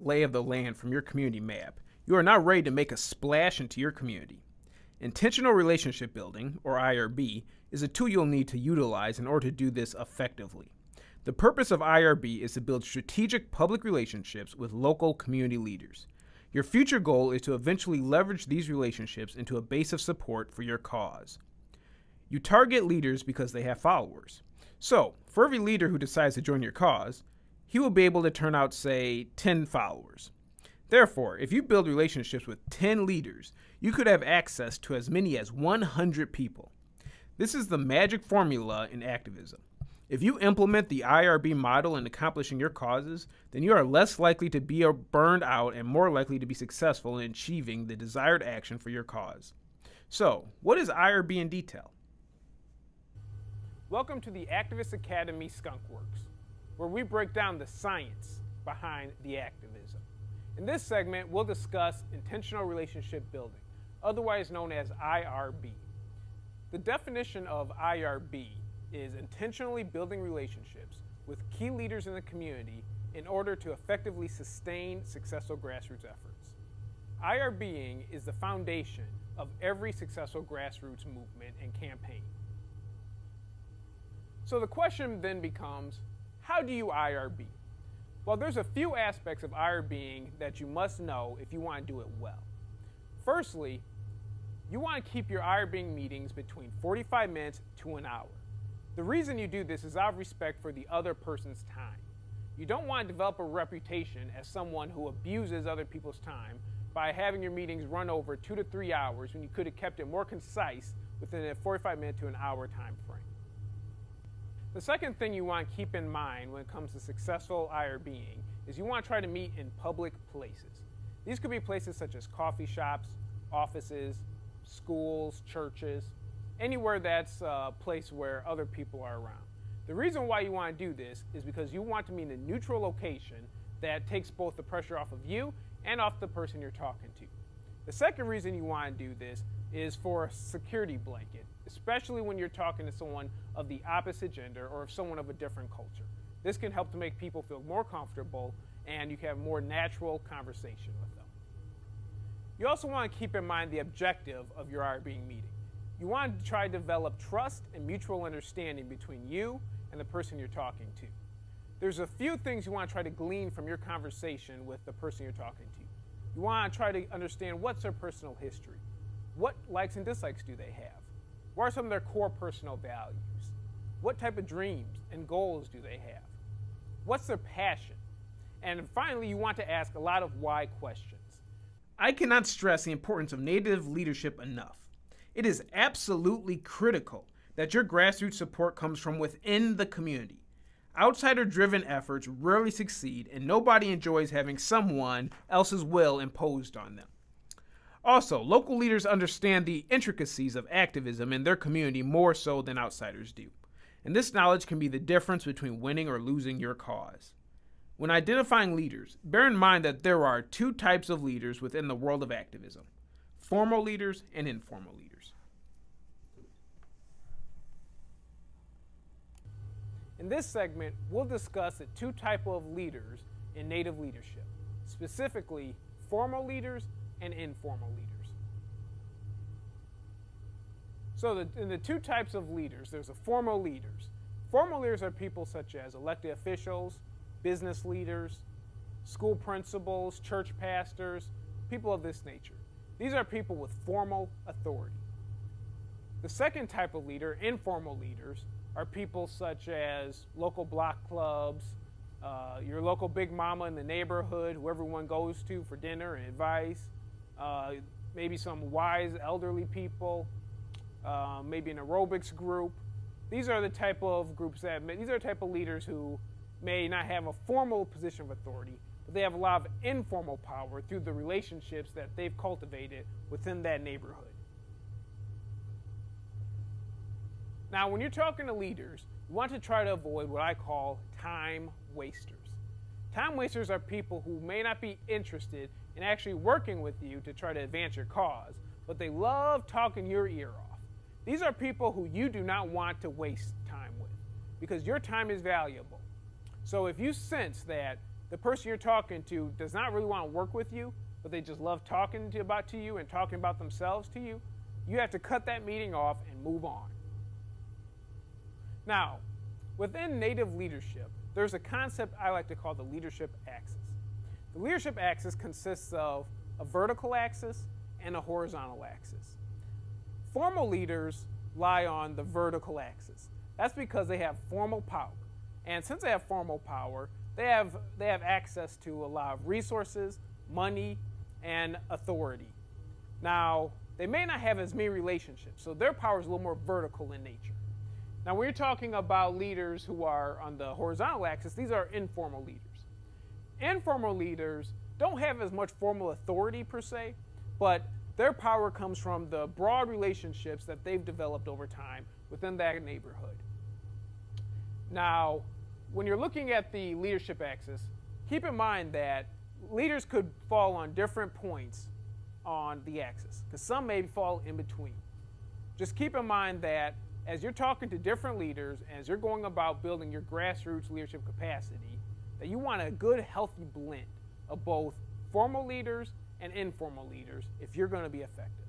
Lay of the land from your community map, you are now ready to make a splash into your community. Intentional relationship building, or IRB, is a tool you'll need to utilize in order to do this effectively. The purpose of IRB is to build strategic public relationships with local community leaders. Your future goal is to eventually leverage these relationships into a base of support for your cause. You target leaders because they have followers. So, for every leader who decides to join your cause, he will be able to turn out, say, 10 followers. Therefore, if you build relationships with 10 leaders, you could have access to as many as 100 people. This is the magic formula in activism. If you implement the IRB model in accomplishing your causes, then you are less likely to be burned out and more likely to be successful in achieving the desired action for your cause. So, what is IRB in detail? Welcome to the Activist Academy Skunkworks, where we break down the science behind the activism. In this segment, we'll discuss intentional relationship building, otherwise known as IRB. The definition of IRB is intentionally building relationships with key leaders in the community in order to effectively sustain successful grassroots efforts. IRBing is the foundation of every successful grassroots movement and campaign. So the question then becomes, how do you IRB? Well, there's a few aspects of IRBing that you must know if you want to do it well. Firstly, you want to keep your IRBing meetings between 45 minutes to an hour. The reason you do this is out of respect for the other person's time. You don't want to develop a reputation as someone who abuses other people's time by having your meetings run over 2 to 3 hours when you could have kept it more concise within a 45-minute to an hour time frame. The second thing you want to keep in mind when it comes to successful IRBing is you want to try to meet in public places. These could be places such as coffee shops, offices, schools, churches, anywhere that's a place where other people are around. The reason why you want to do this is because you want to meet in a neutral location that takes both the pressure off of you and off the person you're talking to. The second reason you want to do this is for a security blanket, especially when you're talking to someone of the opposite gender or someone of a different culture. This can help to make people feel more comfortable and you can have more natural conversation with them. You also want to keep in mind the objective of your IRBing meeting. You want to try to develop trust and mutual understanding between you and the person you're talking to. There's a few things you want to try to glean from your conversation with the person you're talking to. You want to try to understand what's their personal history. What likes and dislikes do they have? What are some of their core personal values? What type of dreams and goals do they have? What's their passion? And finally, you want to ask a lot of why questions. I cannot stress the importance of Native leadership enough. It is absolutely critical that your grassroots support comes from within the community. Outsider-driven efforts rarely succeed, and nobody enjoys having someone else's will imposed on them. Also, local leaders understand the intricacies of activism in their community more so than outsiders do, and this knowledge can be the difference between winning or losing your cause. When identifying leaders, bear in mind that there are two types of leaders within the world of activism: formal leaders and informal leaders. In this segment, we'll discuss the two types of leaders in Native leadership, specifically formal leaders and informal leaders. So in the two types of leaders, there's the formal leaders. Formal leaders are people such as elected officials, business leaders, school principals, church pastors, people of this nature. These are people with formal authority. The second type of leader, informal leaders, are people such as local block clubs, your local big mama in the neighborhood who everyone goes to for dinner and advice, maybe some wise elderly people, maybe an aerobics group. These are the type of groups these are the type of leaders who may not have a formal position of authority, but they have a lot of informal power through the relationships that they've cultivated within that neighborhood. Now, when you're talking to leaders, you want to try to avoid what I call time wasters. Time wasters are people who may not be interested in actually working with you to try to advance your cause, but they love talking your ear off. These are people who you do not want to waste time with because your time is valuable. So if you sense that the person you're talking to does not really want to work with you, but they just love talking to you and talking about themselves to you, you have to cut that meeting off and move on. Now, within native leadership, there's a concept I like to call the leadership axis. The leadership axis consists of a vertical axis and a horizontal axis. Formal leaders lie on the vertical axis. That's because they have formal power. And since they have formal power, they have access to a lot of resources, money, and authority. Now, they may not have as many relationships, so their power is a little more vertical in nature. Now, when you're talking about leaders who are on the horizontal axis, these are informal leaders. Informal leaders don't have as much formal authority per se, but their power comes from the broad relationships that they've developed over time within that neighborhood. Now, when you're looking at the leadership axis, keep in mind that leaders could fall on different points on the axis, because some may fall in between. Just keep in mind that as you're talking to different leaders, as you're going about building your grassroots leadership capacity, that you want a good, healthy blend of both formal leaders and informal leaders if you're going to be effective.